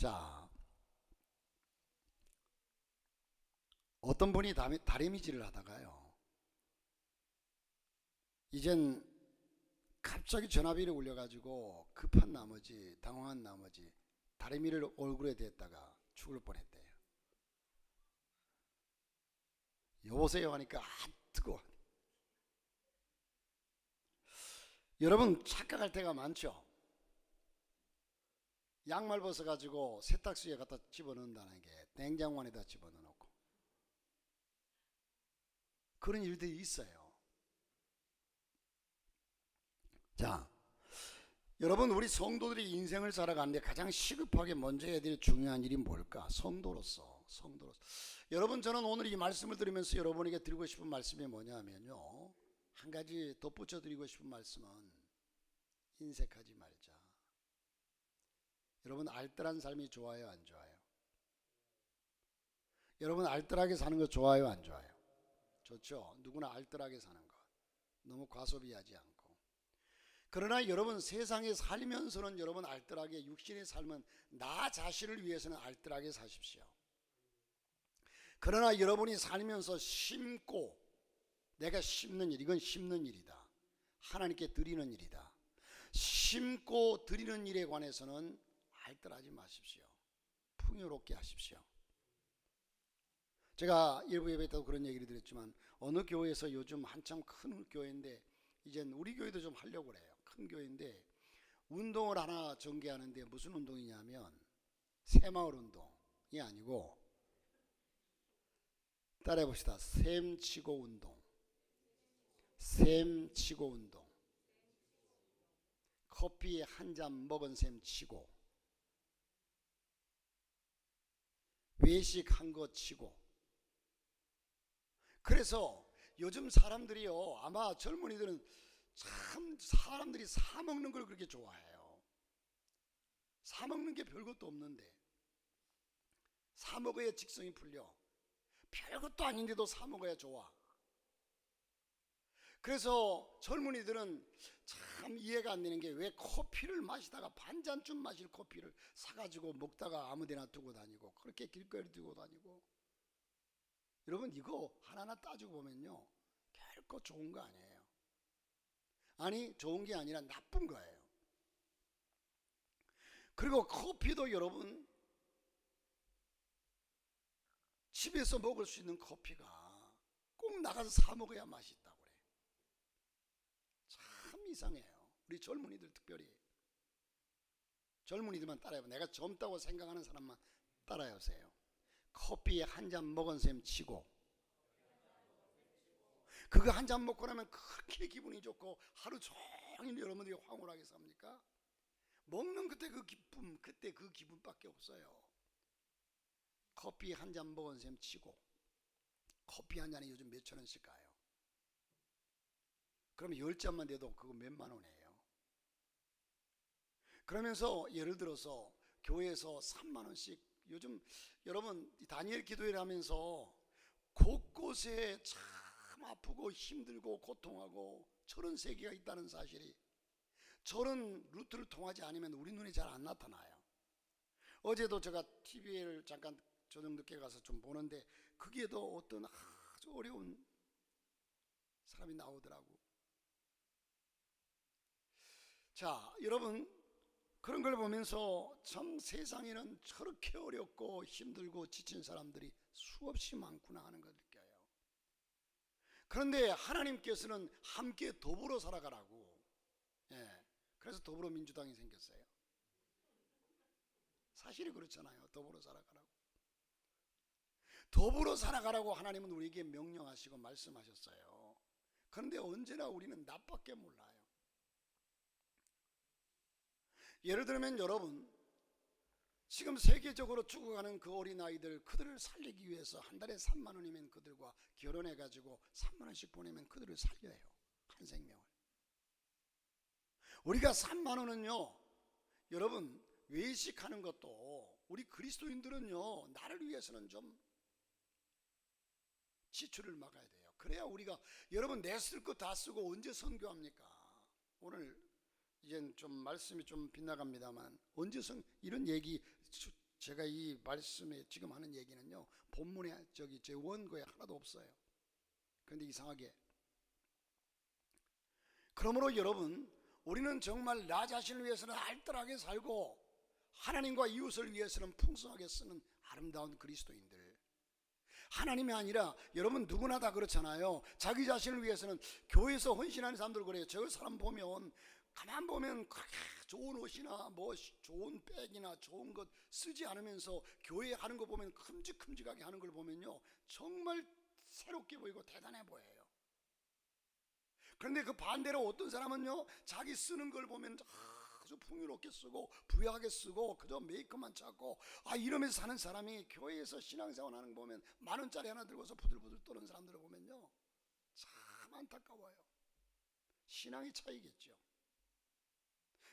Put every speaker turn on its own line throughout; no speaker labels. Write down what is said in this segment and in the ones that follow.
자, 어떤 분이 다리미질을 하다가요, 이젠 갑자기 전화비를 울려가지고 급한 나머지, 당황한 나머지 다리미를 얼굴에 댔다가 죽을 뻔했대요. 여보세요 하니까 뜨거워. 여러분 착각할 때가 많죠. 양말 벗어가지고 세탁소에 갖다 집어넣는다는 게 냉장고 안에다 집어넣고 그런 일들이 있어요. 자, 여러분, 우리 성도들이 인생을 살아가는데 가장 시급하게 먼저 해야 될 중요한 일이 뭘까? 성도로서. 여러분, 저는 오늘 이 말씀을 들으면서 여러분에게 드리고 싶은 말씀이 뭐냐면요, 한 가지 덧붙여 드리고 싶은 말씀은 인색하지 말자. 여러분, 알뜰한 삶이 좋아요, 안 좋아요? 여러분, 알뜰하게 사는 거 좋아요, 안 좋아요? 좋죠. 누구나 알뜰하게 사는 것, 너무 과소비하지 않고. 그러나 여러분, 세상에 살면서는 여러분 알뜰하게, 육신의 삶은 나 자신을 위해서는 알뜰하게 사십시오. 그러나 여러분이 살면서 심고, 내가 심는 일, 이건 심는 일이다, 하나님께 드리는 일이다. 심고 드리는 일에 관해서는 알뜰하지 마십시오. 풍요롭게 하십시오. 제가 일부 예배 때도 그런 얘기를 드렸지만, 어느 교회에서 요즘 한참 큰 교회인데, 이젠 우리 교회도 좀 하려고 그래요. 큰 교회인데 운동을 하나 전개하는데, 무슨 운동이냐면 새마을 운동이 아니고, 따라해 봅시다. 셈치고 운동. 셈치고 운동. 커피 한 잔 먹은 셈 치고, 외식한 거 치고. 그래서 요즘 사람들이요, 아마 젊은이들은 참 사람들이 사 먹는 걸 그렇게 좋아해요. 사 먹는 게 별것도 없는데 사 먹어야 직성이 풀려. 별것도 아닌데도 사 먹어야 좋아. 그래서 젊은이들은 참 이해가 안 되는 게, 왜 커피를 마시다가 반잔쯤 마실 커피를 사가지고 먹다가 아무데나 두고 다니고, 그렇게 길거리 두고 다니고. 여러분, 이거 하나하나 따지고 보면요, 결코 좋은 거 아니에요. 아니, 좋은 게 아니라 나쁜 거예요. 그리고 커피도 여러분, 집에서 먹을 수 있는 커피가 꼭 나가서 사 먹어야 맛있다고 그래. 참 이상해요. 우리 젊은이들, 특별히 젊은이들만 따라해봐. 내가 젊다고 생각하는 사람만 따라해보세요. 커피 한 잔 먹은 셈 치고, 그거 한 잔 먹고 나면 그렇게 기분이 좋고 하루 종일 여러분들이 황홀하게 삽니까? 먹는 그때 그 기쁨, 그때 그 기분밖에 없어요. 커피 한 잔 먹은 셈 치고, 커피 한 잔에 요즘 몇천 원씩 가요. 그러면 10잔만 돼도 그거 몇만 원이에요. 그러면서 예를 들어서 교회에서 3만 원씩, 요즘 여러분 다니엘 기도회를 하면서 곳곳에 참 아프고 힘들고 고통하고 저런 세계가 있다는 사실이, 저런 루트를 통하지 않으면 우리 눈에 잘 안 나타나요. 어제도 제가 TV를 잠깐 저녁 늦게 가서 좀 보는데, 거기에도 어떤 아주 어려운 사람이 나오더라고. 자, 여러분, 그런 걸 보면서 참 세상에는 저렇게 어렵고 힘들고 지친 사람들이 수없이 많구나 하는 걸 느껴요. 그런데 하나님께서는 함께 더불어 살아가라고, 그래서 더불어민주당이 생겼어요. 사실이 그렇잖아요. 더불어 살아가라고 하나님은 우리에게 명령하시고 말씀하셨어요. 그런데 언제나 우리는 나밖에 몰라요. 예를 들면 여러분, 지금 세계적으로 죽어가는 그 어린아이들, 그들을 살리기 위해서 한 달에 3만 원이면 그들과 결혼해가지고 3만 원씩 보내면 그들을 살려요. 한 생명을. 우리가 3만 원은요, 여러분, 외식하는 것도 우리 그리스도인들은요, 나를 위해서는 좀 지출을 막아야 돼요. 그래야 우리가, 여러분, 내 쓸 거 다 쓰고 언제 선교합니까? 오늘 이젠 좀 말씀이 좀 빗나갑니다만, 언제 이런 얘기 제가 이 말씀에 지금 하는 얘기는요, 본문에 제 원고에 하나도 없어요. 그런데 이상하게, 그러므로 여러분, 우리는 정말 나 자신을 위해서는 알뜰하게 살고 하나님과 이웃을 위해서는 풍성하게 쓰는 아름다운 그리스도인들, 하나님이 아니라 여러분 누구나 다 그렇잖아요. 자기 자신을 위해서는 교회에서 헌신하는 사람들 그래요. 저 사람 보면 가만 보면 그렇게 좋은 옷이나 뭐 좋은 백이나 좋은 것 쓰지 않으면서 교회 하는 거 보면 큼직큼직하게 하는 걸 보면요, 정말 새롭게 보이고 대단해 보여요. 그런데 그 반대로 어떤 사람은요, 자기 쓰는 걸 보면 아주 풍요롭게 쓰고 부유하게 쓰고 그저 메이크업만 찾고 이러면서 사는 사람이 교회에서 신앙생활 하는 거 보면 10,000원짜리 하나 들고서 부들부들 떠는 사람들을 보면요, 참 안타까워요. 신앙의 차이겠죠.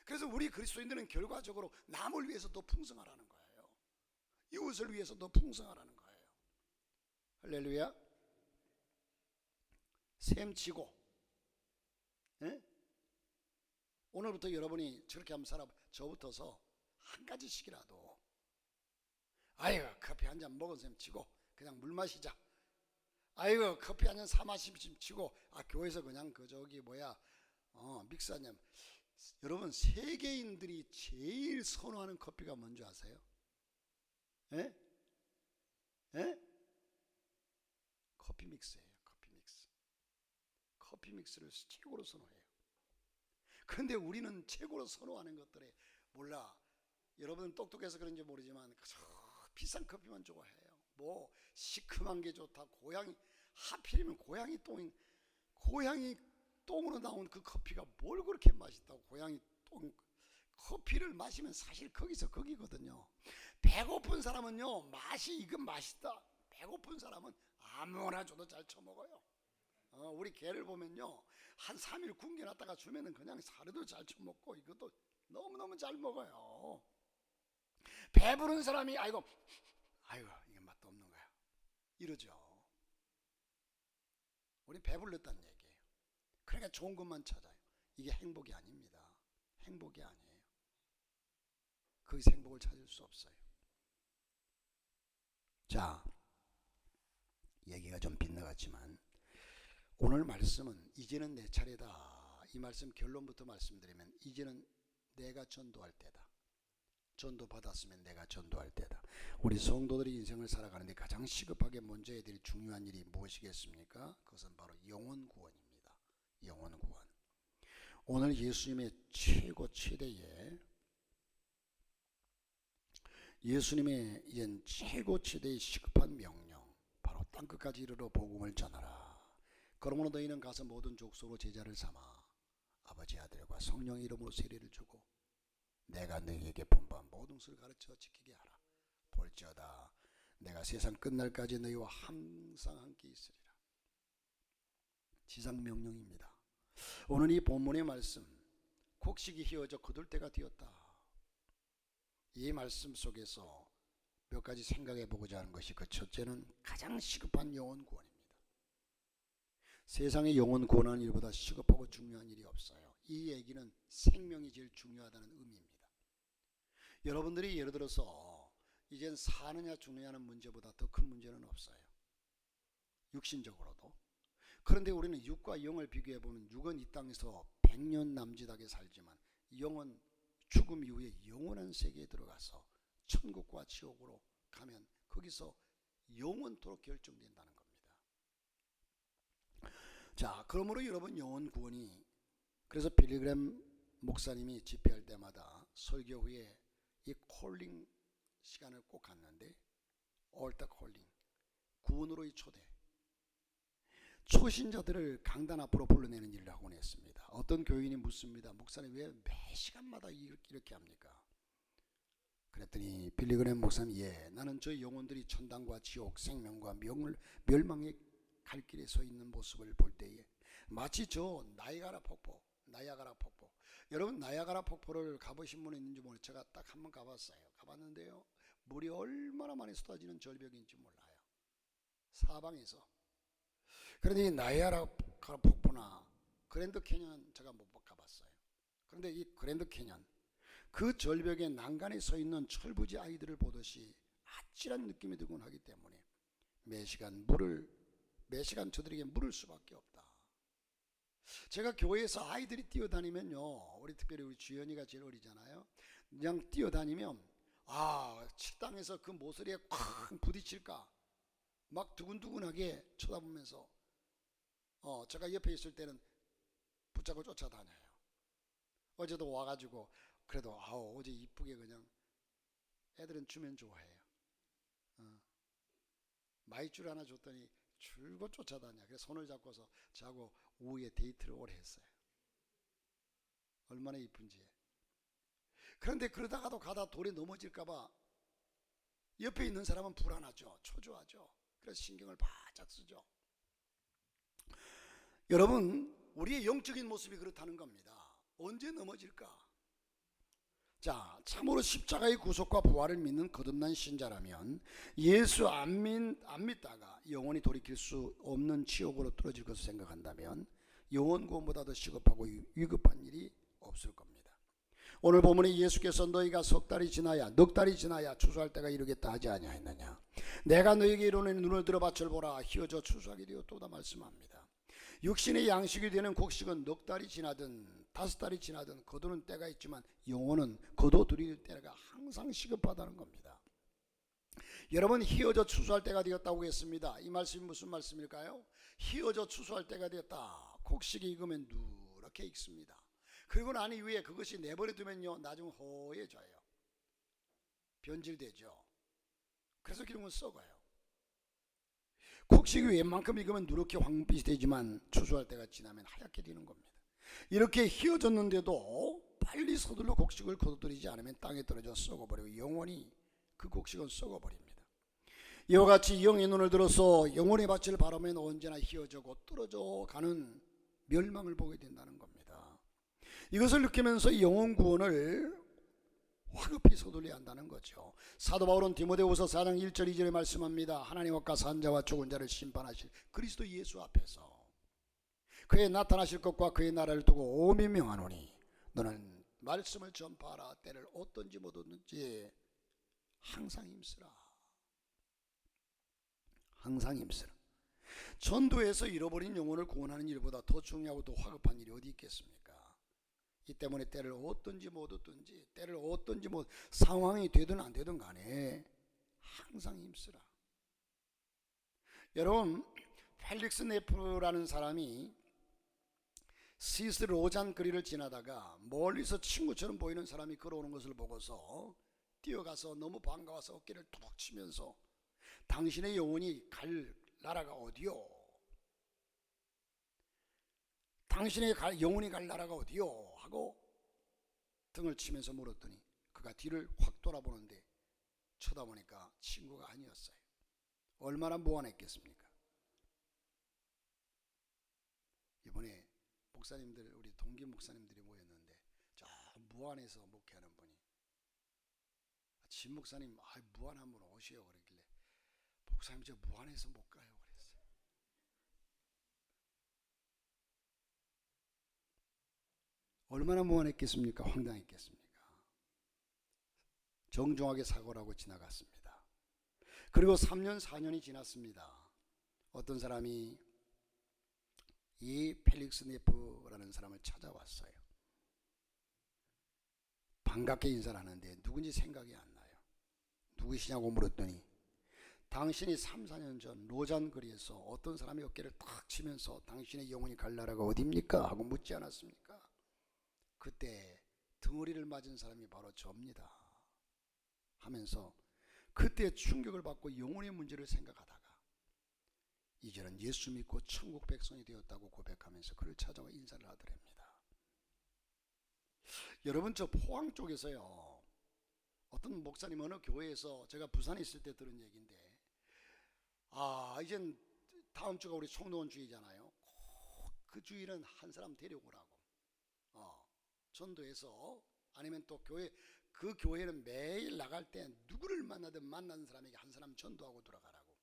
그래서 우리 그리스도인들은 결과적으로 남을 위해서 더 풍성하라는 거예요. 이웃을 위해서 더 풍성하라는 거예요. 할렐루야. 셈치고, 예? 오늘부터 여러분이 저렇게 한번 살아, 저부터서 한 가지씩이라도, 아이고 커피 한 잔 먹은 셈 치고 그냥 물 마시자. 아이고 커피 한 잔 사 마시면 치고 교회에서 그냥 믹스 한 잔. 여러분, 세계인들이 제일 선호하는 커피가 뭔지 아세요? 예? 예? 커피 믹스예요. 커피 믹스. 커피 믹스를 최고로 선호해요. 그런데 우리는 최고로 선호하는 것들에, 몰라, 여러분은 똑똑해서 그런지 모르지만 비싼 커피만 좋아해요. 뭐 시큼한 게 좋다, 하필이면 고양이 똥으로 나온 그 커피가 뭘 그렇게 맛있다고. 고양이 똥 커피를 마시면 사실 거기서 거기거든요. 배고픈 사람은요, 맛이 이건 맛있다, 배고픈 사람은 아무거나 줘도 잘 처먹어요. 우리 개를 보면요, 한 3일 굶겨놨다가 주면은 그냥 사료도 잘 처먹고 이것도 너무너무 잘 먹어요. 배부른 사람이 아이고 이게 맛도 없는 거야 이러죠. 우리 배불렀다는 얘기예요. 그러니까 좋은 것만 찾아요. 이게 행복이 아닙니다. 행복이 아니에요. 거기서 행복을 찾을 수 없어요. 자, 얘기가 좀 빗나갔지만 오늘 말씀은 이제는 내 차례다. 이 말씀 결론부터 말씀드리면, 이제는 내가 전도할 때다. 전도 받았으면 내가 전도할 때다. 우리 성도들이 인생을 살아가는데 가장 시급하게 먼저 해야 될 중요한 일이 무엇이겠습니까? 그것은 바로 영혼 구원입니다. 영혼 구원. 오늘 예수님의 최대의 최고 최대의 시급한 명령, 바로 땅끝까지 이르러 복음을 전하라. 그러므로 너희는 가서 모든 족속으로 제자를 삼아 아버지, 아들과 성령의 이름으로 세례를 주고 내가 너희에게 분부한 모든 것을 가르쳐 지키게 하라. 볼지어다 내가 세상 끝날까지 너희와 항상 함께 있으리라. 지상 명령입니다. 오늘 이 본문의 말씀, 곡식이 휘어져 거둘 때가 되었다. 이 말씀 속에서 몇 가지 생각해 보고자 하는 것이, 그 첫째는 가장 시급한 영혼 구원입니다. 세상의 영혼 구원하는 일보다 시급하고 중요한 일이 없어요. 이 얘기는 생명이 제일 중요하다는 의미입니다. 여러분들이 예를 들어서 이젠 사느냐 죽느냐는 문제보다 더 큰 문제는 없어요, 육신적으로도. 그런데 우리는 육과 영을 비교해 보면, 육은 이 땅에서 100년 남짓하게 살지만 영은 죽음 이후에 영원한 세계에 들어가서 천국과 지옥으로 가면 거기서 영원토록 결정된다는 겁니다. 자, 그러므로 여러분, 영혼 구원이, 그래서 빌리그램 목사님이 집회할 때마다 설교 후에 이 콜링 시간을 꼭 갖는데, 올타 콜링, 구원으로의 초대, 초신자들을 강단 앞으로 불러내는 일을 하곤 했습니다. 어떤 교인이 묻습니다. 목사님, 왜 매 시간마다 이렇게 합니까? 그랬더니 빌리그램 목사님, 나는 저 영혼들이 천당과 지옥, 생명과 멸망의 갈 길에 서 있는 모습을 볼 때에 마치 저 나이아가라 폭포, 여러분 나이아가라 폭포를 가보신 분이 있는지 모르겠어요. 제가 딱 한 번 가봤어요. 가봤는데요, 물이 얼마나 많이 쏟아지는 절벽인지 몰라요, 사방에서. 그런데 이 나이아가라 폭포나 그랜드 캐년 제가 못 가봤어요. 그런데 이 그랜드 캐년, 그 절벽에 난간에 서 있는 철부지 아이들을 보듯이 아찔한 느낌이 들곤 하기 때문에 매시간 저들에게 물을 수밖에 없다. 제가 교회에서 아이들이 뛰어다니면요, 우리 특별히 우리 주연이가 제일 어리잖아요. 그냥 뛰어다니면 식당에서 그 모서리에 쾅 부딪힐까 막 두근두근하게 쳐다보면서 제가 옆에 있을 때는 붙잡고 쫓아다녀요. 어제도 와가지고 그래도 어제 이쁘게 그냥 애들은 주면 좋아해요. 마이쮸 하나 줬더니 줄곧 쫓아다녀. 그래서 손을 잡고서 저하고 오후에 데이트를 오래 했어요. 얼마나 이쁜지. 그런데 그러다가도 가다 돌에 넘어질까봐 옆에 있는 사람은 불안하죠. 초조하죠. 그래서 신경을 바짝 쓰죠. 여러분, 우리의 영적인 모습이 그렇다는 겁니다. 언제 넘어질까? 자, 참으로 십자가의 구속과 부활을 믿는 거듭난 신자라면 예수 안 믿다가 영원히 돌이킬 수 없는 지옥으로 떨어질 것을 생각한다면 영원 구원보다 더 시급하고 위급한 일이 없을 겁니다. 오늘 본문에 예수께서 너희가 넉 달이 지나야 추수할 때가 이르겠다 하지 아니하였느냐. 내가 너희에게 이르노니 눈을 들어 밭을 보라. 희어져 추수하게 되었도다 말씀합니다. 육신의 양식이 되는 곡식은 넉 달이 지나든 5달이 지나든 거두는 때가 있지만 영혼은 거둬들일 때가 항상 시급하다는 겁니다. 여러분, 희어져 추수할 때가 되었다고 했습니다. 이 말씀이 무슨 말씀일까요? 희어져 추수할 때가 되었다. 곡식이 익으면 누렇게 익습니다. 그리고 난 이후에 그것이 내버려 두면요, 나중 허해져요. 변질되죠. 그래서 결국은 썩어요. 곡식이 웬만큼 익으면 누렇게 황빛이 되지만 추수할 때가 지나면 하얗게 되는 겁니다. 이렇게 희어졌는데도 빨리 서둘러 곡식을 거두들이지 않으면 땅에 떨어져 썩어버리고 영원히 그 곡식은 썩어버립니다. 이와 같이 영의 눈을 들어서 영혼의 밭을 바라면 언제나 희어져고 떨어져 가는 멸망을 보게 된다는 겁니다. 이것을 느끼면서 영혼 구원을 화급히 서둘러야 한다는 거죠. 사도 바울은 디모데후서 4장 1절 2절에 말씀합니다. 하나님 앞과 산자와 죽은 자를 심판하실 그리스도 예수 앞에서 그의 나타나실 것과 그의 나라를 두고 오미 명하노니 너는 말씀을 전파하라. 때를 어떤지 못하든지 항상 힘쓰라. 항상 힘쓰라. 전도에서 잃어버린 영혼을 구원하는 일보다 더 중요하고 더 화급한 일이 어디 있겠습니까? 이 때문에 때를 얻든지 못 얻든지 때를 얻든지 못 상황이 되든 안 되든 간에 항상 힘쓰라. 여러분, 펠릭스 네프라는 사람이 스위스 로잔 거리를 지나다가 멀리서 친구처럼 보이는 사람이 걸어오는 것을 보고서 뛰어가서 너무 반가워서 어깨를 툭 치면서 당신의 영혼이 갈 나라가 어디요? 당신의 영혼이 갈 나라가 어디요? 하고 등을 치면서 물었더니 그가 뒤를 확 돌아보는데 쳐다보니까 친구가 아니었어요. 얼마나 무안했겠습니까? 이번에 목사님들, 우리 동기 목사님들이 모였는데 저 무안에서 목회하는 분이 진 목사님 무안 한번 오시오 그러길래 목사님 저 무안에서 못 가요 그랬어요. 얼마나 무안했겠습니까? 황당했겠습니까? 정중하게 사과를 하고 지나갔습니다. 그리고 3년 4년이 지났습니다. 어떤 사람이 이 펠릭스 네프라는 사람을 찾아왔어요. 반갑게 인사를 하는데 누군지 생각이 안 나요. 누구시냐고 물었더니 당신이 3, 4년 전 로잔 거리에서 어떤 사람이 어깨를 탁 치면서 당신의 영혼이 갈 나라가 어디입니까? 하고 묻지 않았습니까? 그때 덩어리를 맞은 사람이 바로 저입니다 하면서 그때 충격을 받고 영혼의 문제를 생각하다가 이제는 예수 믿고 천국 백성이 되었다고 고백하면서 그를 찾아와 인사를 하더랍니다. 여러분, 저 포항 쪽에서요, 어떤 목사님 어느 교회에서 제가 부산에 있을 때 들은 얘기인데 이젠 다음 주가 우리 총동원 주의잖아요. 꼭 그 주일은 한 사람 데려오라고 전도해서 아니면 또 그 교회는 매일 나갈 때 누구를 만나는 사람에게 한 사람 전도하고 돌아가라고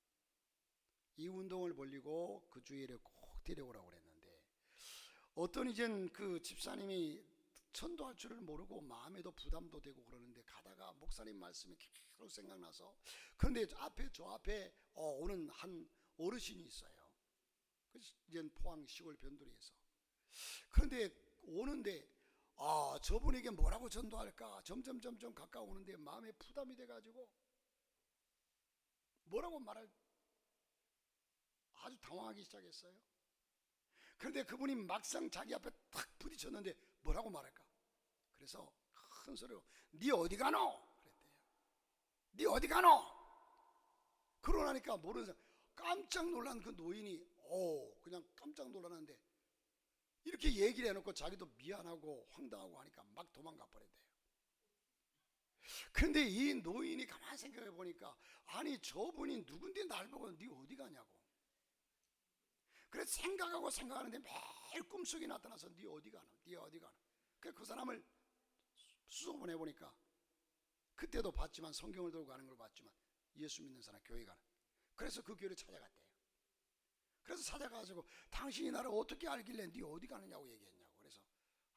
이 운동을 벌리고 그 주일에 꼭 데려오라고 그랬는데 어떤 이젠 그 집사님이 전도할 줄을 모르고 마음에도 부담도 되고 그러는데 가다가 목사님 말씀이 계속 생각나서, 그런데 저 앞에 오는 한 어르신이 있어요. 이제 포항 시골 변두리에서. 그런데 오는데 저분에게 뭐라고 전도할까 점점 가까워오는데 마음에 부담이 돼가지고 뭐라고 말할, 아주 당황하기 시작했어요. 그런데 그분이 막상 자기 앞에 탁 부딪혔는데 뭐라고 말할까? 그래서 큰 소리로 네 어디 가노? 그랬대요. 네 어디 가노? 그러나니까 모르는 사람, 깜짝 놀란 그 노인이 그냥 깜짝 놀랐는데 이렇게 얘기를 해놓고 자기도 미안하고 황당하고 하니까 막 도망가 버렸대요. 그런데 이 노인이 가만히 생각해 보니까, 아니 저분이 누군데 날 보고 네 어디 가냐고. 그래서 생각하는데 매일 꿈속에 나타나서 네 어디 가노? 네 어디 가노? 그래서 그 사람을 수소문해 보니까 그때도 봤지만, 성경을 들고 가는 걸 봤지만 예수 믿는 사람, 교회 가는. 그래서 그 교회를 찾아갔대요. 그래서 찾아가지고 당신이 나를 어떻게 알길래 네 어디 가느냐고 얘기했냐고. 그래서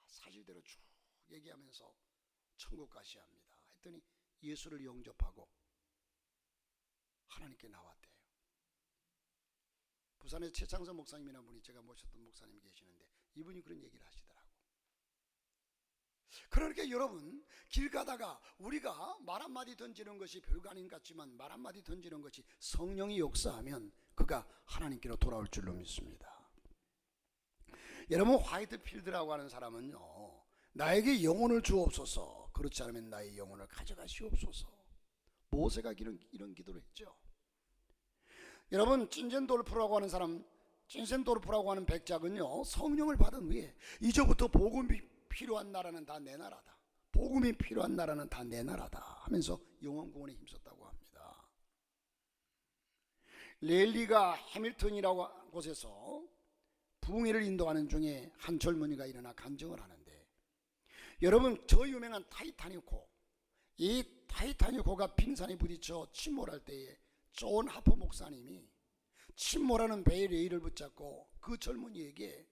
사실대로 쭉 얘기하면서 천국 가셔야 합니다 했더니 예수를 영접하고 하나님께 나왔대요. 부산에 최창선 목사님이라는 분이, 제가 모셨던 목사님이 계시는데 이분이 그런 얘기를 하시더라고. 그러니까 여러분, 길 가다가 우리가 말 한마디 던지는 것이 별거 아닌 것 같지만 말 한마디 던지는 것이 성령이 역사하면 그가 하나님께로 돌아올 줄로 믿습니다. 여러분, 화이트필드라고 하는 사람은요, 나에게 영혼을 주옵소서, 그렇지 않으면 나의 영혼을 가져가시옵소서. 모세가 이런 기도를 했죠. 여러분, 찐센도르프라고 하는 사람, 찐센도르프라고 하는 백작은요, 성령을 받은 후에 이제부터 복음이 필요한 나라는 다 내 나라다, 복음이 필요한 나라는 다 내 나라다 하면서 영혼 구원에 힘썼다고 합니다. 랠리가 해밀턴이라고 곳에서 부흥회를 인도하는 중에 한 젊은이가 일어나 간증을 하는데, 여러분, 저 유명한 타이타닉호, 이 타이타닉호가 빙산에 부딪혀 침몰할 때에 존 하퍼 목사님이 침몰하는 배의 레일을 붙잡고 그 젊은이에게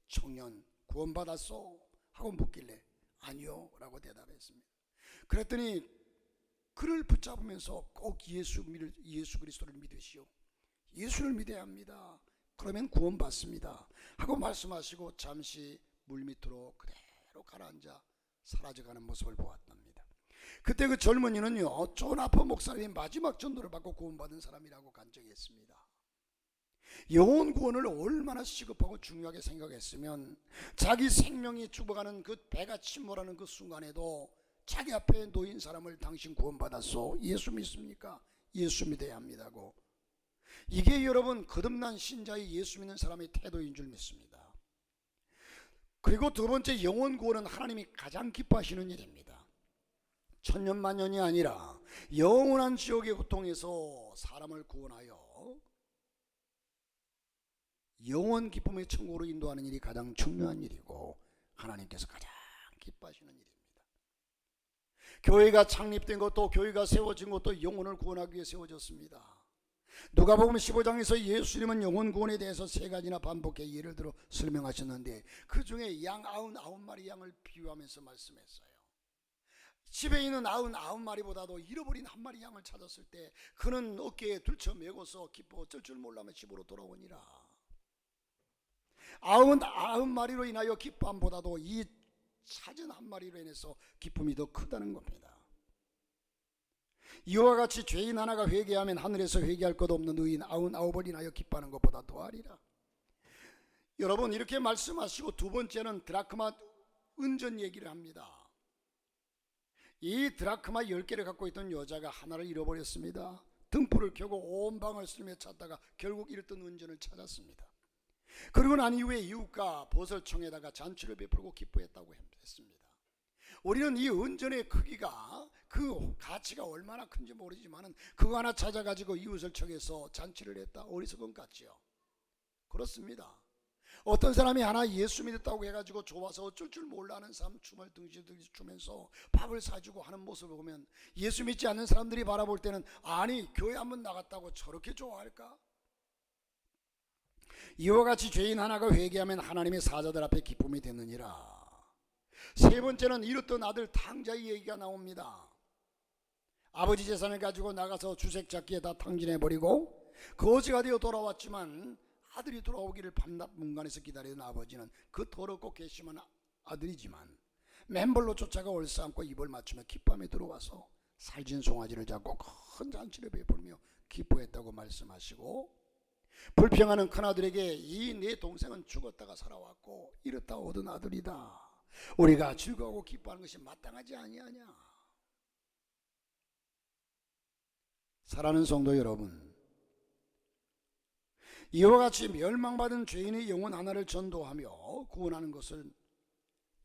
청년 구원받았소? 하고 묻길래 아니요 라고 대답했습니다. 그랬더니 그를 붙잡으면서 꼭 예수 그리스도를 믿으시오, 예수를 믿어야 합니다, 그러면 구원받습니다 하고 말씀하시고 잠시 물밑으로 그대로 가라앉아 사라져가는 모습을 보았답니다. 그때 그 젊은이는요, 존 하퍼 목사님의 마지막 전도를 받고 구원받은 사람이라고 간증했습니다. 영혼 구원을 얼마나 시급하고 중요하게 생각했으면 자기 생명이 죽어가는 그 배가 침몰하는 그 순간에도 자기 앞에 놓인 사람을 당신 구원받았소, 예수 믿습니까? 예수 믿어야 합니다고. 이게 여러분, 거듭난 신자의 예수 믿는 사람의 태도인 줄 믿습니다. 그리고 두 번째, 영혼 구원은 하나님이 가장 기뻐하시는 일입니다. 천년만년이 아니라 영원한 지옥의 고통에서 사람을 구원하여 영원 기쁨의 천국으로 인도하는 일이 가장 중요한 일이고 하나님께서 가장 기뻐하시는 일입니다. 교회가 창립된 것도, 교회가 세워진 것도 영혼을 구원하기 위해 세워졌습니다. 누가복음 15장에서 예수님은 영혼 구원에 대해서 세 가지나 반복해 예를 들어 설명하셨는데, 그 중에 양 99마리 양을 비유하면서 말씀했어요. 집에 있는 99마리보다도 잃어버린 한 마리 양을 찾았을 때 그는 어깨에 들쳐매고서 기뻐 어쩔 줄 몰라며 집으로 돌아오니라. 99마리로 인하여 기쁨보다도 이 찾은 한 마리로 인해서 기쁨이 더 크다는 겁니다. 이와 같이 죄인 하나가 회개하면 하늘에서 회개할 것 없는 의인 99을 인하여 기뻐하는 것보다 더하리라. 여러분, 이렇게 말씀하시고 두 번째는 드라크마 은전 얘기를 합니다. 이 드라크마 10개를 갖고 있던 여자가 하나를 잃어버렸습니다. 등불을 켜고 온 방을 쓸며 찾다가 결국 잃었던 은전을 찾았습니다. 그러고 난 이후에 이웃과 보설청에다가 잔치를 베풀고 기뻐했다고 했습니다. 우리는 이 은전의 크기가, 그 가치가 얼마나 큰지 모르지만 그거 하나 찾아가지고 이웃을 청해서 잔치를 했다, 어리석은 것 같지요? 그렇습니다. 어떤 사람이 하나 예수 믿었다고 해가지고 좋아서 어쩔 줄 몰라하는 사람 춤을 등지등지 추면서 밥을 사주고 하는 모습을 보면 예수 믿지 않는 사람들이 바라볼 때는, 아니 교회 한번 나갔다고 저렇게 좋아할까? 이와 같이 죄인 하나가 회개하면 하나님의 사자들 앞에 기쁨이 되느니라. 세 번째는 잃었던 아들 탕자의 얘기가 나옵니다. 아버지 재산을 가지고 나가서 주색 잡기에 다 탕진해버리고 거지가 되어 돌아왔지만 아들이 돌아오기를 밤낮 문간에서 기다리던 아버지는 그 더럽고 괘씸한 아들이지만 맨발로 쫓아가 얼싸안고 입을 맞추며 기밤에 들어와서 살진 송아지를 잡고 큰 잔치를 베풀며 기뻐했다고 말씀하시고, 불평하는 큰아들에게 이 내 동생은 죽었다가 살아왔고 잃었다 얻은 아들이다. 우리가 즐거워하고 기뻐하는 것이 마땅하지 아니하냐. 사랑하는 성도 여러분, 이와 같이 멸망받은 죄인의 영혼 하나를 전도하며 구원하는 것을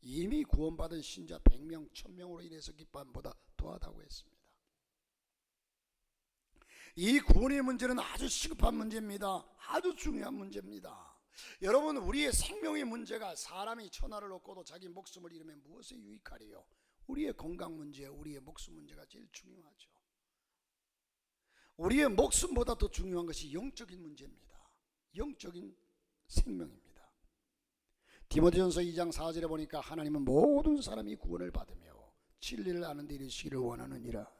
이미 구원받은 신자 100명, 1000명으로 인해서 기쁨보다 더하다고 했습니다. 이 구원의 문제는 아주 시급한 문제입니다. 아주 중요한 문제입니다. 여러분, 우리의 생명의 문제가 사람이 천하를 얻고도 자기 목숨을 잃으면 무엇에 유익하리요? 우리의 건강 문제, 우리의 목숨 문제가 제일 중요하죠. 우리의 목숨보다 더 중요한 것이 영적인 문제입니다. 영적인 생명입니다. 디모데전서 2장 4절에 보니까 하나님은 모든 사람이 구원을 받으며 진리를 아는 데 이르시기를 원하느니라.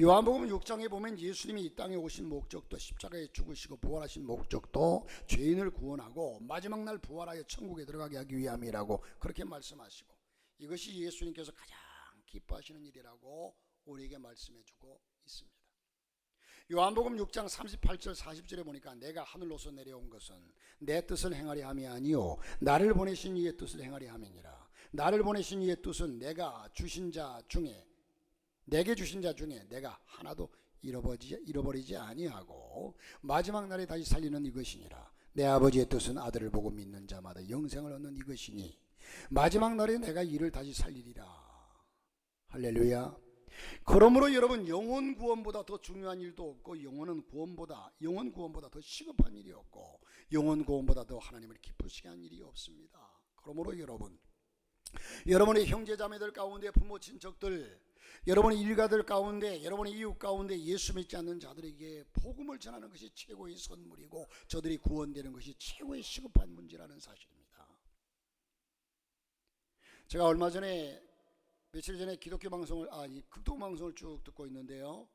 요한복음 6장에 보면 예수님이 이 땅에 오신 목적도, 십자가에 죽으시고 부활하신 목적도 죄인을 구원하고 마지막 날 부활하여 천국에 들어가게 하기 위함이라고 그렇게 말씀하시고, 이것이 예수님께서 가장 기뻐하시는 일이라고 우리에게 말씀해 주고 있습니다. 요한복음 6장 38절 40절에 보니까 내가 하늘로서 내려온 것은 내 뜻을 행하려 함이 아니요 나를 보내신 이의 뜻을 행하려 함이니라. 나를 보내신 이의 뜻은 내게 주신 자 중에 내가 하나도 잃어버리지 아니하고 마지막 날에 다시 살리는 이것이니라. 내 아버지의 뜻은 아들을 보고 믿는 자마다 영생을 얻는 이것이니 마지막 날에 내가 이를 다시 살리리라. 할렐루야. 그러므로 여러분, 영혼 구원보다 더 중요한 일도 없고 영혼 구원보다 더 시급한 일이 없고 영혼 구원보다 더 하나님을 기쁘시게 한 일이 없습니다. 그러므로 여러분의 형제 자매들 가운데, 부모 친척들, 여러분의 일가들 가운데, 여러분의 이웃 가운데 예수 믿지 않는 자들에게 복음을 전하는 것이 최고의 선물이고 저들이 구원되는 것이 최고의 시급한 문제라는 사실입니다. 제가 며칠 전에 기독교 방송을 극동 방송을 쭉 듣고 있는데요.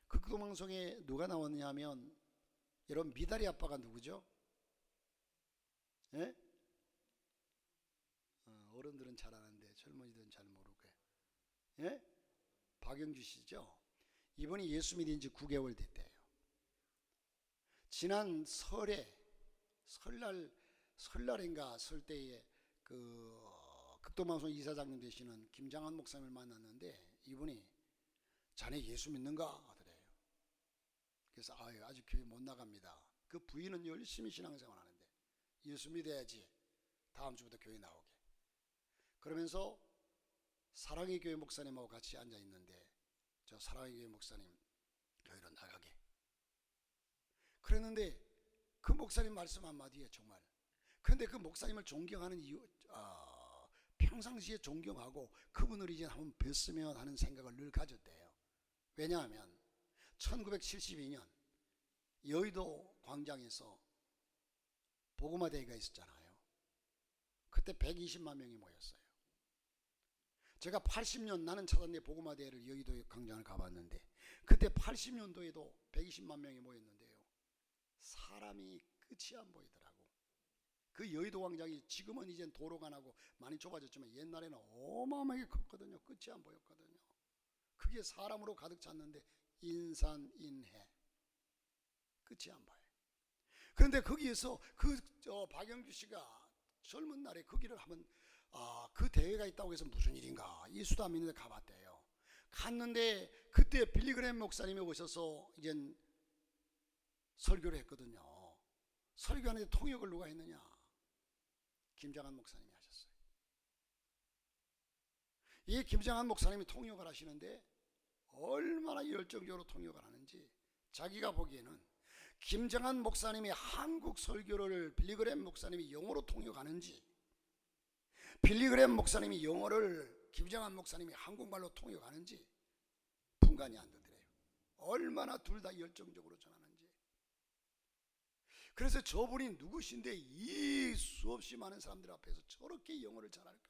극동 방송에 누가 나왔냐 하면, 여러분 미다리 아빠가 누구죠? 예? 어른들은 잘 아는데 젊은이들은 잘 모르고. 예? 박영주 씨죠. 이분이 예수 믿은 지 9개월 됐대요. 지난 설날인가 설 때에 극동방송 이사장님 되시는 김장한 목사님을 만났는데 이분이 자네 예수 믿는가 하더래요. 그래서 아직 교회 못 나갑니다. 그 부인은 열심히 신앙생활 하는데 예수 믿어야지 다음 주부터 교회 나오게. 그러면서 사랑의 교회 목사님하고 같이 앉아 있는데 저 사랑의 교회 목사님 교회로 나가게. 그랬는데 그 목사님 말씀 한마디에 정말, 그런데 그 목사님을 존경하는 이유, 평상시에 존경하고 그분을 이제 한번 뵀으면 하는 생각을 늘 가졌대요. 왜냐하면 1972년 여의도 광장에서 복음화 대회가 있었잖아요. 그때 120만 명이 모였어요. 제가 80년 나는 찾았네 복음화 대회를 여의도 광장을 가봤는데 그때 80년도에도 120만 명이 모였는데요. 사람이 끝이 안 보이더라고. 그 여의도 광장이 지금은 이젠 도로가 나고 많이 좁아졌지만 옛날에는 어마어마하게 컸거든요. 끝이 안 보였거든요. 그게 사람으로 가득 찼는데 인산인해 끝이 안 보여요. 그런데 거기에서 박영주 씨가 젊은 날에 거기를 한번 그 대회가 있다고 해서 무슨 일인가 예수도 안 믿는데 가봤대요. 갔는데 그때 빌리그램 목사님이 오셔서 이젠 설교를 했거든요. 설교하는데 통역을 누가 했느냐? 김장한 목사님이 하셨어요. 이 김장한 목사님이 통역을 하시는데 얼마나 열정적으로 통역을 하는지, 자기가 보기에는 김장한 목사님이 한국 설교를 빌리그램 목사님이 영어로 통역하는지, 빌리그램 목사님이 영어를 김장한 목사님이 한국말로 통역하는지 분간이 안 되더래요. 얼마나 둘 다 열정적으로 전하는지. 그래서 저분이 누구신데 이 수없이 많은 사람들 앞에서 저렇게 영어를 잘할까?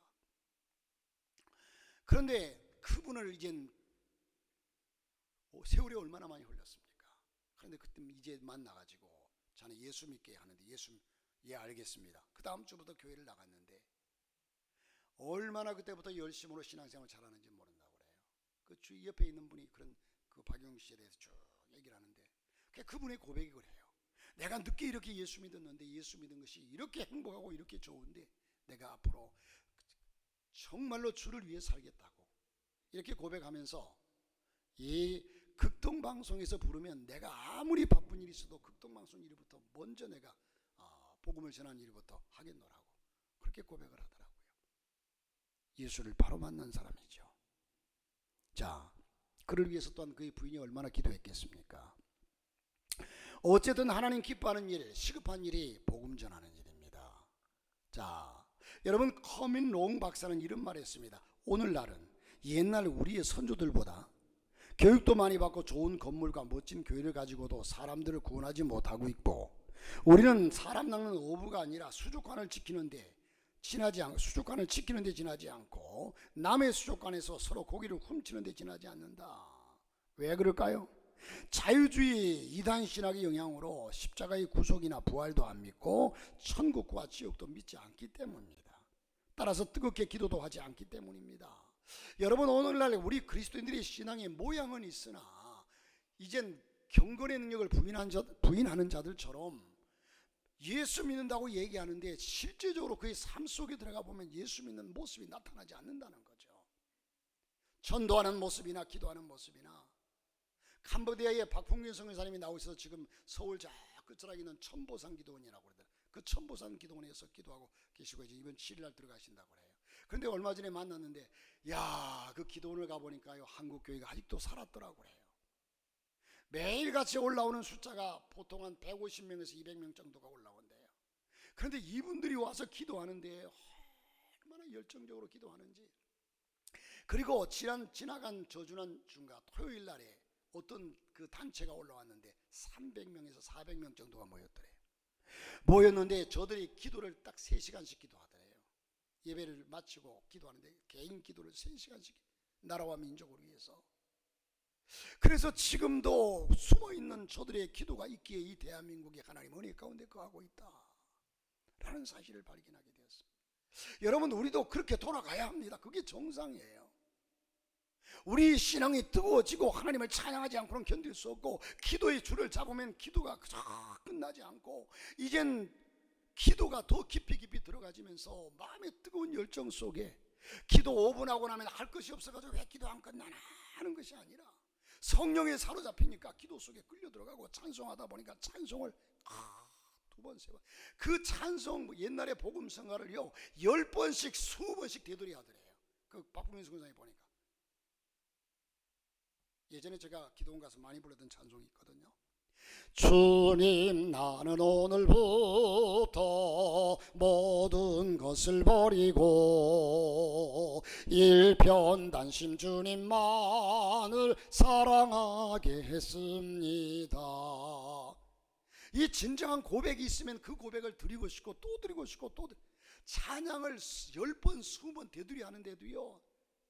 그런데 그분을 이젠 세월이 얼마나 많이 흘렀습니까? 그런데 그때 이제 만나가지고 자네 예수 믿게 하는데 예수 예 알겠습니다. 그 다음 주부터 교회를 나갔는데 얼마나 그때부터 열심으로 신앙생활 잘하는지 모른다고 그래요. 그 주 옆에 있는 분이 그런 그 박용식 씨에 대해서 쭉 얘기를 하는데 그분의 고백이 그래요. 내가 늦게 이렇게 예수 믿었는데 예수 믿은 것이 이렇게 행복하고 이렇게 좋은데 내가 앞으로 정말로 주를 위해 살겠다고 이렇게 고백하면서 이 극동방송에서 부르면 내가 아무리 바쁜 일이 있어도 극동방송 일부터 먼저 내가 복음을 전하는 일부터 하겠노라고 그렇게 고백을 하더라고요. 예수를 바로 만난 사람이죠. 자, 그를 위해서 또한 그의 부인이 얼마나 기도했겠습니까? 어쨌든 하나님 기뻐하는 일, 시급한 일이 복음 전하는 일입니다. 자, 여러분 커민 롱 박사는 이런 말을 했습니다. 오늘날은 옛날 우리의 선조들보다 교육도 많이 받고 좋은 건물과 멋진 교회를 가지고도 사람들을 구원하지 못하고 있고 우리는 사람 낚는 어부가 아니라 수족관을 지키는데 지나지 않고 남의 수족관에서 서로 고기를 훔치는데 지나지 않는다. 왜 그럴까요? 자유주의 이단 신학의 영향으로 십자가의 구속이나 부활도 안 믿고 천국과 지옥도 믿지 않기 때문입니다. 따라서 뜨겁게 기도도 하지 않기 때문입니다. 여러분 오늘날 우리 그리스도인들의 신앙의 모양은 있으나 이젠 경건의 능력을 부인하는 자들처럼 예수 믿는다고 얘기하는데 실제적으로 그의 삶 속에 들어가 보면 예수 믿는 모습이 나타나지 않는다는 거죠. 전도하는 모습이나 기도하는 모습이나 캄보디아의 박풍균 선교사님이 나오셔서 지금 서울 저 끝자락에 있는 천보산 기도원이라고 그러더라고요. 그 천보산 기도원에서 기도하고 계시고 이제 이번 7일날 들어가신다고 그래요. 그런데 얼마 전에 만났는데 야, 그 기도원을 가보니까요 한국 교회가 아직도 살았더라고 그래요. 매일같이 올라오는 숫자가 보통 한 150명에서 200명 정도가 올라온대요. 그런데 이분들이 와서 기도하는데 얼마나 열정적으로 기도하는지. 그리고 지나간 저주난 중과 토요일 날에 어떤 그 단체가 올라왔는데 300명에서 400명 정도가 모였는데 저들이 기도를 딱 3시간씩 기도하더래요. 예배를 마치고 기도하는데 개인 기도를 3시간씩 나라와 민족을 위해서. 그래서 지금도 숨어있는 저들의 기도가 있기에 이 대한민국이 하나님 은혜 가운데 거하고 있다 라는 사실을 발견하게 되었습니다. 여러분 우리도 그렇게 돌아가야 합니다. 그게 정상이에요. 우리 신앙이 뜨거워지고 하나님을 찬양하지 않고는 견딜 수 없고 기도의 줄을 잡으면 기도가 끝나지 않고 이젠 기도가 더 깊이 들어가지면서 마음의 뜨거운 열정 속에 기도 5분 하고 나면 할 것이 없어가지고 왜 기도 안 끝나나 하는 것이 아니라 성령에 사로잡히니까 기도 속에 끌려 들어가고 찬송하다 보니까 찬송을 2번, 3번 그 찬송 옛날에 복음 성가를요 10번씩 20번씩 되돌이 하더래요. 그 박풍민 선교사님 보니까 예전에 제가 기도원 가서 많이 불렀던 찬송이 있거든요. 주님 나는 오늘부터 모든 것을 버리고 일편단심 주님만을 사랑하게 했습니다. 이 진정한 고백이 있으면 그 고백을 드리고 싶고 또 드리고 싶고 또 찬양을 10번 20번 되돌이 하는데도요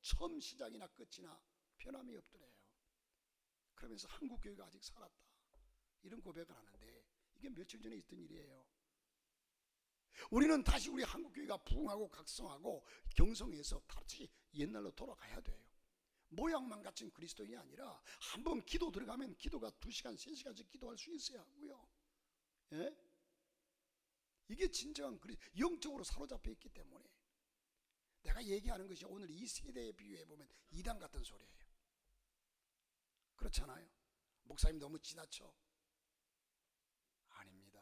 처음 시작이나 끝이나 변함이 없더래요. 그러면서 한국교회가 아직 살았다 이런 고백을 하는데 이게 며칠 전에 있던 일이에요. 우리는 다시 우리 한국교회가 부흥하고 각성하고 경성해서 다시 옛날로 돌아가야 돼요. 모양만 갖춘 그리스도인이 아니라 한번 기도 들어가면 기도가 2시간 3시간씩 기도할 수 있어야 하고요. 예? 이게 진정한 영적으로 사로잡혀 있기 때문에 내가 얘기하는 것이 오늘 이 세대에 비유해 보면 이단 같은 소리예요. 그렇잖아요. 목사님 너무 지나쳐. 아닙니다.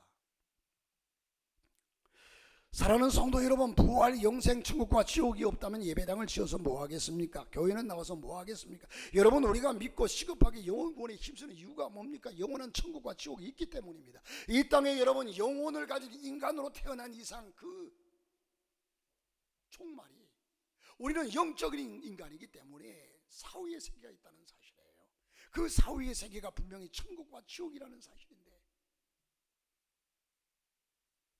사랑하는 성도 여러분, 부활 영생 천국과 지옥이 없다면 예배당을 지어서 뭐 하겠습니까? 교회는 나와서 뭐 하겠습니까? 여러분 우리가 믿고 시급하게 영혼구원에 힘쓰는 이유가 뭡니까? 영원한 천국과 지옥이 있기 때문입니다. 이 땅에 여러분 영혼을 가진 인간으로 태어난 이상 그 종말이 우리는 영적인 인간이기 때문에 사후의 세계가 있다는 사실이에요. 그 사후의 세계가 분명히 천국과 지옥이라는 사실인데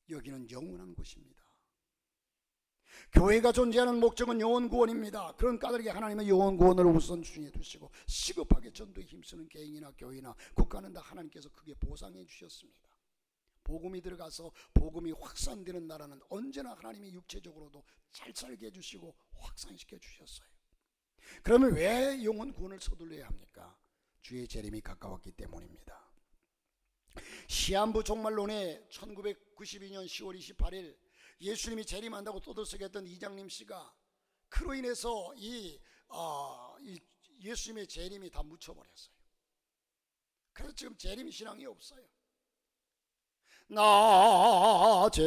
여기는 영원한 곳입니다. 교회가 존재하는 목적은 영혼 구원입니다. 그런 까닭에 하나님은 영혼 구원을 우선순위에 두시고 시급하게 전도에 힘쓰는 개인이나 교회나 국가는 다 하나님께서 크게 보상해 주셨습니다. 복음이 들어가서 복음이 확산되는 나라는 언제나 하나님이 육체적으로도 잘 살게 해주시고 확산시켜 주셨어요. 그러면 왜 영혼 구원을 서둘러야 합니까? 주의 재림이 가까웠기 때문입니다. 시한부 종말론에 1992년 10월 28일 예수님이 재림한다고 떠들썩했던 이장림 씨가 그로 인해서 이 예수님의 재림이 다 묻혀버렸어요. 그래서 지금 재림 신앙이 없어요. 낮에나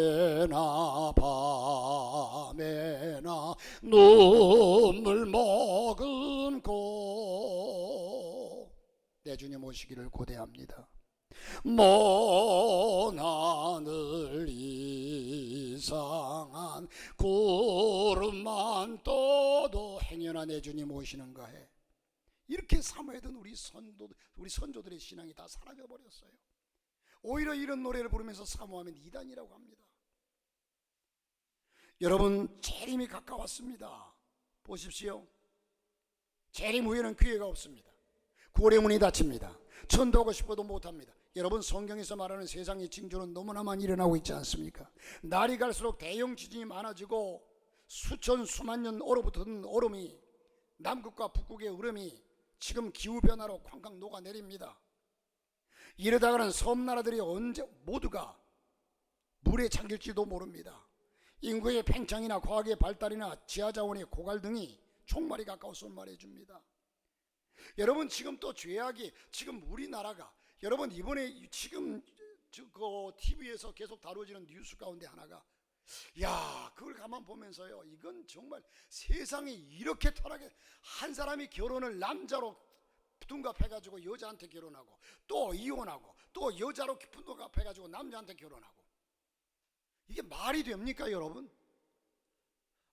밤에나 눈물 머금고 내 주님 오시기를 고대합니다. 먼 하늘 이상한 구름만 떠도 행여나 내 주님 오시는가 해. 이렇게 사모하던 우리 선조들의 신앙이 다 사라져 버렸어요. 오히려 이런 노래를 부르면서 사모하면 이단이라고 합니다. 여러분, 재림이 가까웠습니다. 보십시오. 재림 후에는 기회가 없습니다. 구원의 문이 닫힙니다. 전도하고 싶어도 못합니다. 여러분, 성경에서 말하는 세상의 징조는 너무나 많이 일어나고 있지 않습니까? 날이 갈수록 대형 지진이 많아지고 수천 수만 년 얼어붙은 얼음이 남극과 북극의 얼음이 지금 기후변화로 쾅쾅 녹아내립니다. 이러다가는 섬나라들이 언제 모두가 물에 잠길지도 모릅니다. 인구의 팽창이나 과학의 발달이나 지하자원의 고갈 등이 종말이 가까웠음을 말해줍니다. 여러분, 지금 또 죄악이 지금 우리나라가 여러분 이번에 지금 그 TV에서 계속 다뤄지는 뉴스 가운데 하나가 그걸 가만 보면서요, 이건 정말 세상이 이렇게 타락해. 한 사람이 결혼을 남자로 둔갑해가지고 여자한테 결혼하고 또 이혼하고 또 여자로 둔갑해가지고 남자한테 결혼하고, 이게 말이 됩니까 여러분?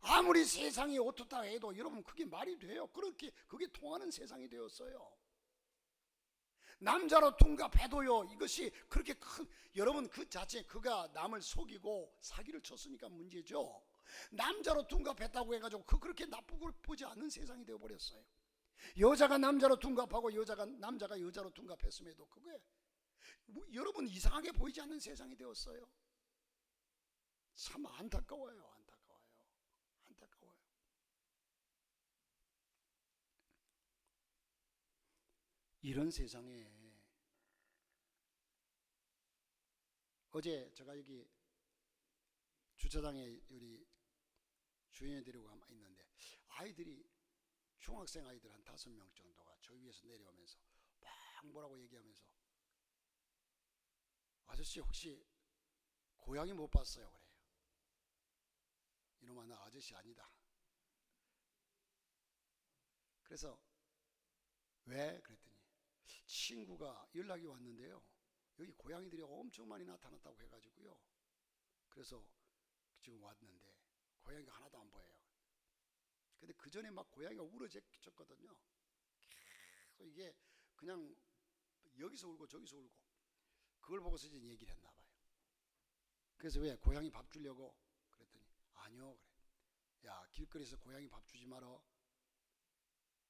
아무리 세상이 어떻다 해도 여러분 그게 말이 돼요? 그게 통하는 세상이 되었어요. 남자로 둔갑해도요, 이것이 그렇게 여러분 그 자체 그가 남을 속이고 사기를 쳤으니까 문제죠. 남자로 둔갑했다고 해가지고 그렇게 나쁘고 보지 않는 세상이 되어버렸어요. 여자가 남자로 둔갑하고 남자가 여자로 둔갑했음에도 그게 여러분 이상하게 보이지 않는 세상이 되었어요. 참 안타까워요. 이런 세상에 어제 제가 여기 주차장에 우리 주인을 데리고 있는데 아이들이 중학생 아이들 한 5명 정도가 저 위에서 내려오면서 막 뭐라고 얘기하면서 아저씨 혹시 고양이 못 봤어요? 그래요. 이놈아, 나 아저씨 아니다. 그래서 왜? 그랬더니 친구가 연락이 왔는데요, 여기 고양이들이 엄청 많이 나타났다고 해가지고요, 그래서 지금 왔는데 고양이가 하나도 안 보여요. 근데 그 전에 막 고양이가 울어댔거든요. 계속 이게 그냥 여기서 울고 저기서 울고, 그걸 보고서 이제 얘기를 했나 봐요. 그래서 왜 고양이 밥 주려고? 그랬더니 아니요. 그래. 야, 길거리에서 고양이 밥 주지 마라.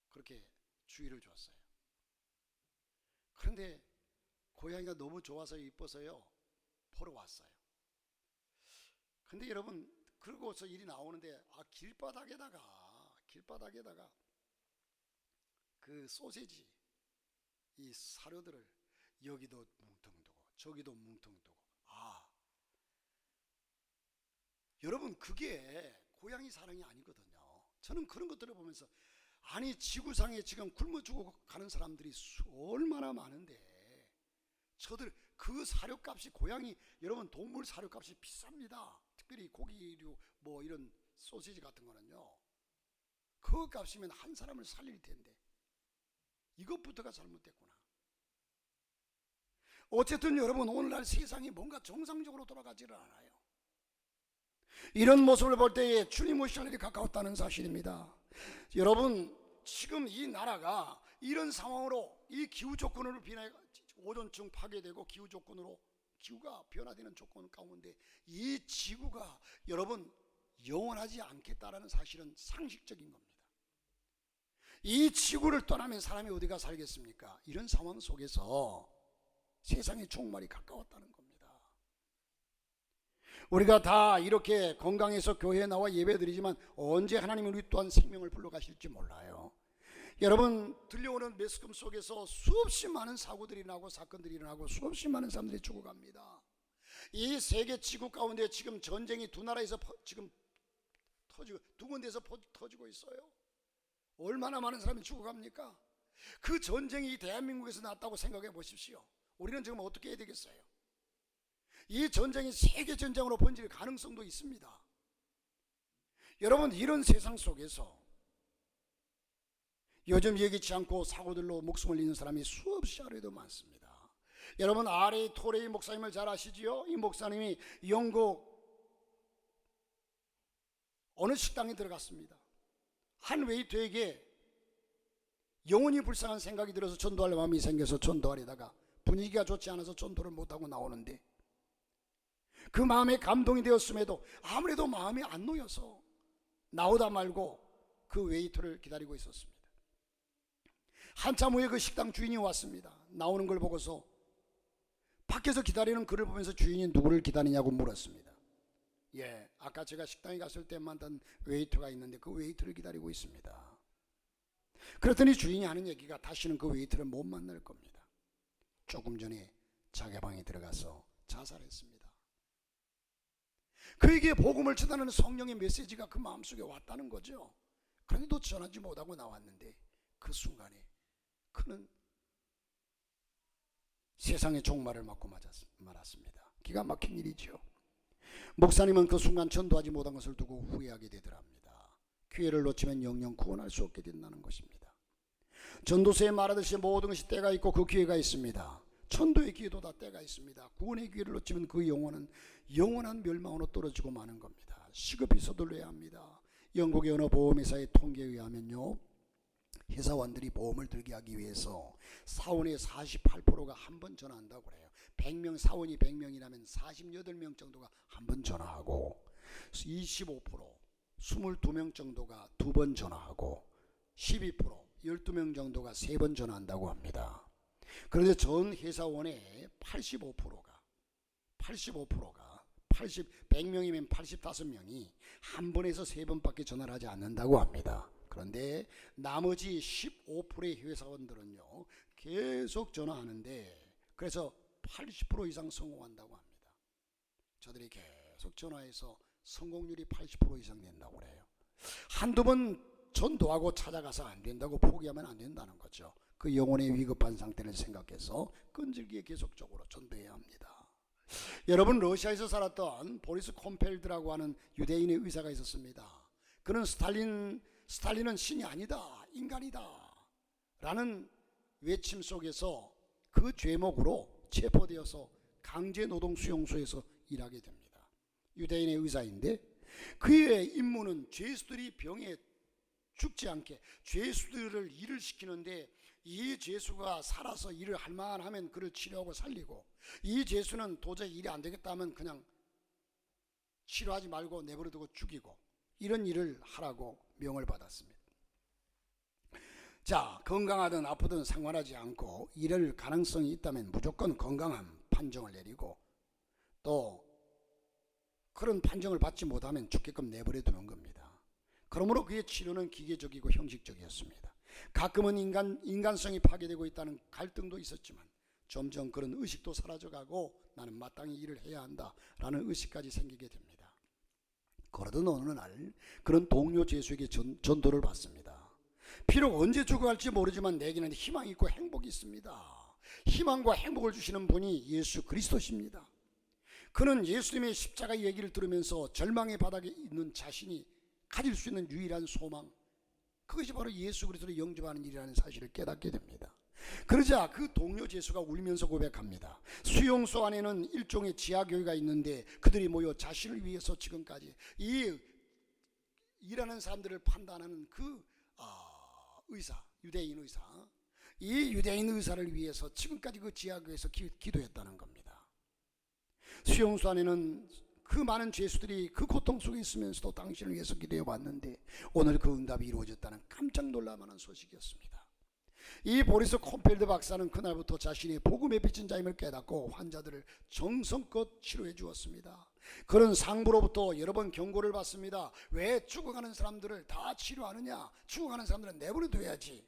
그렇게 주의를 줬어요. 그런데 고양이가 너무 좋아서 이뻐서요, 보러 왔어요. 근데 여러분, 그러고서 일이 나오는데 길바닥에다가 그 소세지 이 사료들을 여기도 뭉텅 두고 저기도 뭉텅 두고, 여러분 그게 고양이 사랑이 아니거든요. 저는 그런 것들을 보면서 아니, 지구상에 지금 굶어 죽어 가는 사람들이 얼마나 많은데 저들 그 사료값이, 고양이 여러분 동물 사료값이 비쌉니다. 특별히 고기류 뭐 이런 소시지 같은 거는요, 그 값이면 한 사람을 살릴 텐데 이것부터가 잘못됐구나. 어쨌든 여러분, 오늘날 세상이 뭔가 정상적으로 돌아가지를 않아요. 이런 모습을 볼 때에 주님 오실 날이 가까웠다는 사실입니다. 여러분, 지금 이 나라가 이런 상황으로 이 기후 조건으로 오존층 파괴되고 기후가 변화되는 조건 가운데 이 지구가 여러분 영원하지 않겠다라는 사실은 상식적인 겁니다. 이 지구를 떠나면 사람이 어디가 살겠습니까? 이런 상황 속에서 세상의 종말이 가까웠다는 겁니다. 우리가 다 이렇게 건강해서 교회에 나와 예배드리지만 언제 하나님은 우리 또한 생명을 불러가실지 몰라요. 여러분, 들려오는 매스컴 속에서 수없이 많은 사고들이 나고 사건들이 일어나고 수없이 많은 사람들이 죽어갑니다. 이 세계 지구 가운데 지금 전쟁이 두 나라에서 지금 터지고 두 군데에서 터지고 있어요. 얼마나 많은 사람이 죽어갑니까? 그 전쟁이 대한민국에서 났다고 생각해 보십시오. 우리는 지금 어떻게 해야 되겠어요? 이 전쟁이 세계 전쟁으로 번질 가능성도 있습니다. 여러분, 이런 세상 속에서 요즘 예기치 않고 사고들로 목숨을 잃는 사람이 수없이 하루에도 많습니다. 여러분, R.A. 토레이 목사님을 잘 아시지요? 이 목사님이 영국 어느 식당에 들어갔습니다. 한 웨이터에게 영원히 불쌍한 생각이 들어서 전도할 마음이 생겨서 전도하려다가 분위기가 좋지 않아서 전도를 못하고 나오는데, 그 마음에 감동이 되었음에도 아무래도 마음이 안 놓여서 나오다 말고 그 웨이터를 기다리고 있었습니다. 한참 후에 그 식당 주인이 왔습니다. 나오는 걸 보고서 밖에서 기다리는 그를 보면서 주인이 누구를 기다리냐고 물었습니다. 예, 아까 제가 식당에 갔을 때 만난 웨이터가 있는데 그 웨이터를 기다리고 있습니다. 그랬더니 주인이 하는 얘기가 다시는 그 웨이터를 못 만날 겁니다. 조금 전에 자기 방에 들어가서 자살했습니다. 그에게 복음을 전하는 성령의 메시지가 그 마음속에 왔다는 거죠. 그런데도 전하지 못하고 나왔는데 그 순간에 그는 세상의 종말을 맞고 말았습니다. 기가 막힌 일이죠. 목사님은 그 순간 전도하지 못한 것을 두고 후회하게 되더랍니다. 기회를 놓치면 영영 구원할 수 없게 된다는 것입니다. 전도서에 말하듯이 모든 것이 때가 있고 그 기회가 있습니다. 천도의 기회도 다 때가 있습니다. 구원의 기회를 놓치면 그 영혼은 영원한 멸망으로 떨어지고 마는 겁니다. 시급히 서둘러야 합니다. 영국의 어느 보험회사의 통계에 의하면요, 회사원들이 보험을 들게 하기 위해서 사원의 48%가 한 번 전화한다고 그래요. 100명, 사원이 100명이라면 48명 정도가 한 번 전화하고, 25%, 22명 정도가 두 번 전화하고, 12%, 12명 정도가 세 번 전화한다고 합니다. 그런데 전 회사원의 85%가 100명이면 85명이 한 번에서 세 번밖에 전화를 하지 않는다고 합니다. 그런데 나머지 15%의 회사원들은요, 계속 전화하는데 그래서 80% 이상 성공한다고 합니다. 저들이 계속 전화해서 성공률이 80% 이상 된다고 그래요. 한두 번 전도하고 찾아가서 안 된다고 포기하면 안 된다는 거죠. 그 영혼의 위급한 상태를 생각해서 끈질기게 계속적으로 전도해야 합니다. 여러분, 러시아에서 살았던 보리스 콤펠드라고 하는 유대인의 의사가 있었습니다. 그는 스탈린은 신이 아니다, 인간이다 라는 외침 속에서 그 죄목으로 체포되어서 강제노동수용소에서 일하게 됩니다. 유대인의 의사인데 그의 임무는 죄수들이 병에 죽지 않게 죄수들을 일을 시키는데, 이 죄수가 살아서 일을 할 만하면 그를 치료하고 살리고, 이 죄수는 도저히 일이 안 되겠다 하면 그냥 치료하지 말고 내버려두고 죽이고, 이런 일을 하라고 명을 받았습니다. 자, 건강하든 아프든 상관하지 않고 일할 가능성이 있다면 무조건 건강한 판정을 내리고, 또 그런 판정을 받지 못하면 죽게끔 내버려두는 겁니다. 그러므로 그의 치료는 기계적이고 형식적이었습니다. 가끔은 인간성이 파괴되고 있다는 갈등도 있었지만 점점 그런 의식도 사라져가고 나는 마땅히 일을 해야 한다라는 의식까지 생기게 됩니다. 그러던 어느 날 그런 동료 죄수에게 전도를 받습니다. 비록 언제 죽어갈지 모르지만 내게는 희망이 있고 행복이 있습니다. 희망과 행복을 주시는 분이 예수 그리스도십니다. 그는 예수님의 십자가 얘기를 들으면서 절망의 바닥에 있는 자신이 가질 수 있는 유일한 소망, 그것이 바로 예수 그리스도를 영접하는 일이라는 사실을 깨닫게 됩니다. 그러자 그 동료 죄수가 울면서 고백합니다. 수용소 안에는 일종의 지하교회가 있는데 그들이 모여 자신을 위해서 지금까지 이 일하는 사람들을 판단하는 그 의사, 유대인 의사, 이 유대인 의사를 위해서 지금까지 그 지하교회에서 기도했다는 겁니다. 수용소 안에는 그 많은 죄수들이 그 고통 속에 있으면서도 당신을 위해서 기도해 왔는데 오늘 그 응답이 이루어졌다는 깜짝 놀랄 만한 소식이었습니다. 이 보리스 콤펠드 박사는 그날부터 자신이 복음의 빚진 자임을 깨닫고 환자들을 정성껏 치료해 주었습니다. 그런 상부로부터 여러 번 경고를 받습니다. 왜 죽어가는 사람들을 다 치료하느냐? 죽어가는 사람들은 내버려둬야지.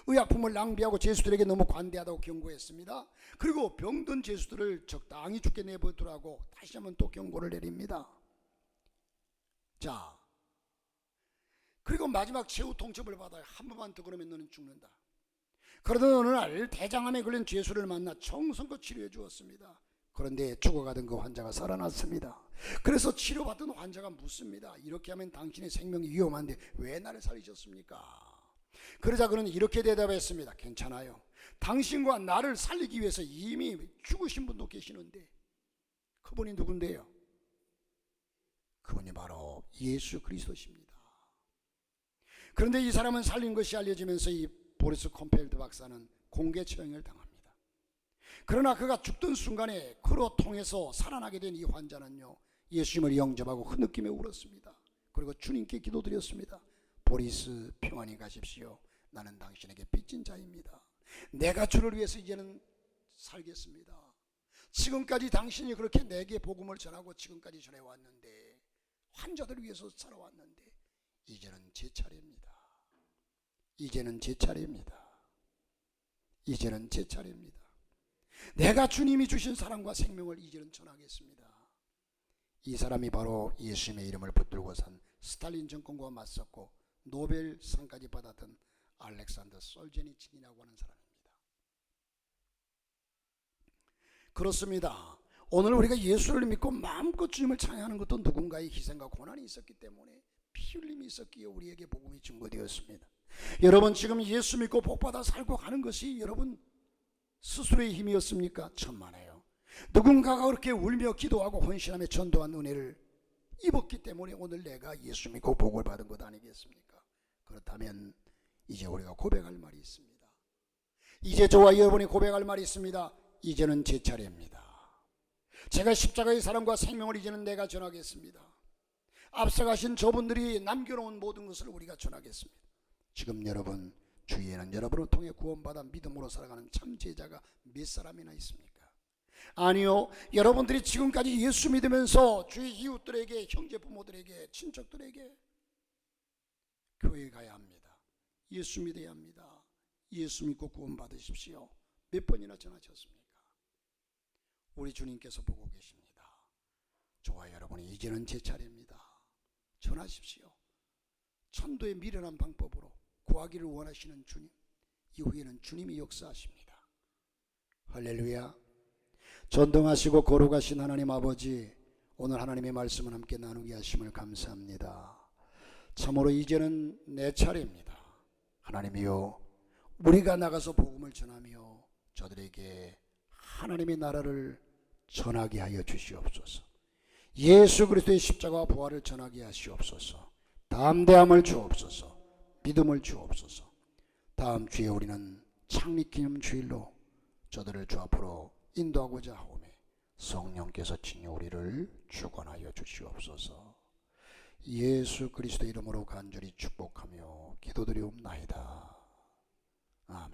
의약품을 낭비하고 죄수들에게 너무 관대하다고 경고했습니다. 그리고 병든 죄수들을 적당히 죽게 내버려두라고 다시 한번 또 경고를 내립니다. 자, 그리고 마지막 최후 통첩을 받아요. 한 번만 더 그러면 너는 죽는다. 그러던 어느 날 대장암에 걸린 죄수를 만나 정성껏 치료해 주었습니다. 그런데 죽어가던 그 환자가 살아났습니다. 그래서 치료받던 환자가 묻습니다. 이렇게 하면 당신의 생명이 위험한데 왜 나를 살리셨습니까? 그러자 그는 이렇게 대답했습니다. 괜찮아요. 당신과 나를 살리기 위해서 이미 죽으신 분도 계시는데 그분이 누군데요? 그분이 바로 예수 그리스도십니다. 그런데 이 사람은 살린 것이 알려지면서 이 보리스 콤펠드 박사는 공개 처형을 당합니다. 그러나 그가 죽던 순간에 그로 통해서 살아나게 된 이 환자는요, 예수님을 영접하고 흐느끼며 울었습니다. 그리고 주님께 기도드렸습니다. 보리스 평안히 가십시오. 나는 당신에게 빚진 자입니다. 내가 주를 위해서 이제는 살겠습니다. 지금까지 당신이 그렇게 내게 복음을 전하고 지금까지 전해왔는데, 환자들 위해서 살아왔는데 이제는 제 차례입니다. 이제는 제 차례입니다. 이제는 제 차례입니다. 내가 주님이 주신 사랑과 생명을 이제는 전하겠습니다. 이 사람이 바로 예수님의 이름을 붙들고 산 스탈린 정권과 맞섰고 노벨상까지 받았던 알렉산더 솔제니친이라고 하는 사람입니다. 그렇습니다. 오늘 우리가 예수를 믿고 마음껏 주님을 찬양하는 것도 누군가의 희생과 고난이 있었기 때문에 피 흘림이 있었기에 우리에게 복음이 증거되었습니다. 여러분 지금 예수 믿고 복받아 살고 가는 것이 여러분 스스로의 힘이었습니까? 천만에요. 누군가가 그렇게 울며 기도하고 헌신하며 전도한 은혜를 입었기 때문에 오늘 내가 예수 믿고 복을 받은 것 아니겠습니까? 그렇다면 이제 우리가 고백할 말이 있습니다. 이제 저와 여러분이 고백할 말이 있습니다. 이제는 제 차례입니다. 제가 십자가의 사랑과 생명을 이제는 내가 전하겠습니다. 앞서가신 저분들이 남겨놓은 모든 것을 우리가 전하겠습니다. 지금 여러분 주위에는 여러분을 통해 구원받아 믿음으로 살아가는 참 제자가 몇 사람이나 있습니까? 아니요. 여러분들이 지금까지 예수 믿으면서 주위 이웃들에게, 형제 부모들에게, 친척들에게 교회에 가야 합니다. 예수 믿어야 합니다. 예수 믿고 구원 받으십시오. 몇 번이나 전하셨습니까? 우리 주님께서 보고 계십니다. 저와 여러분이 이제는 제 차례입니다. 전하십시오. 천도의 미련한 방법으로 구하기를 원하시는 주님, 이후에는 주님이 역사하십니다. 할렐루야. 전등하시고 거룩하신 하나님 아버지, 오늘 하나님의 말씀을 함께 나누게 하심을 감사합니다. 참으로 이제는 내 차례입니다. 하나님이여, 우리가 나가서 복음을 전하며 저들에게 하나님의 나라를 전하게 하여 주시옵소서. 예수 그리스도의 십자가와 부활을 전하게 하시옵소서. 담대함을 주옵소서. 믿음을 주옵소서. 다음 주에 우리는 창립기념 주일로 저들을 주 앞으로 인도하고자 하오매 성령께서 친히 우리를 주관하여 주시옵소서. 예수 그리스도 이름으로 간절히 축복하며 기도드리옵나이다. 아멘.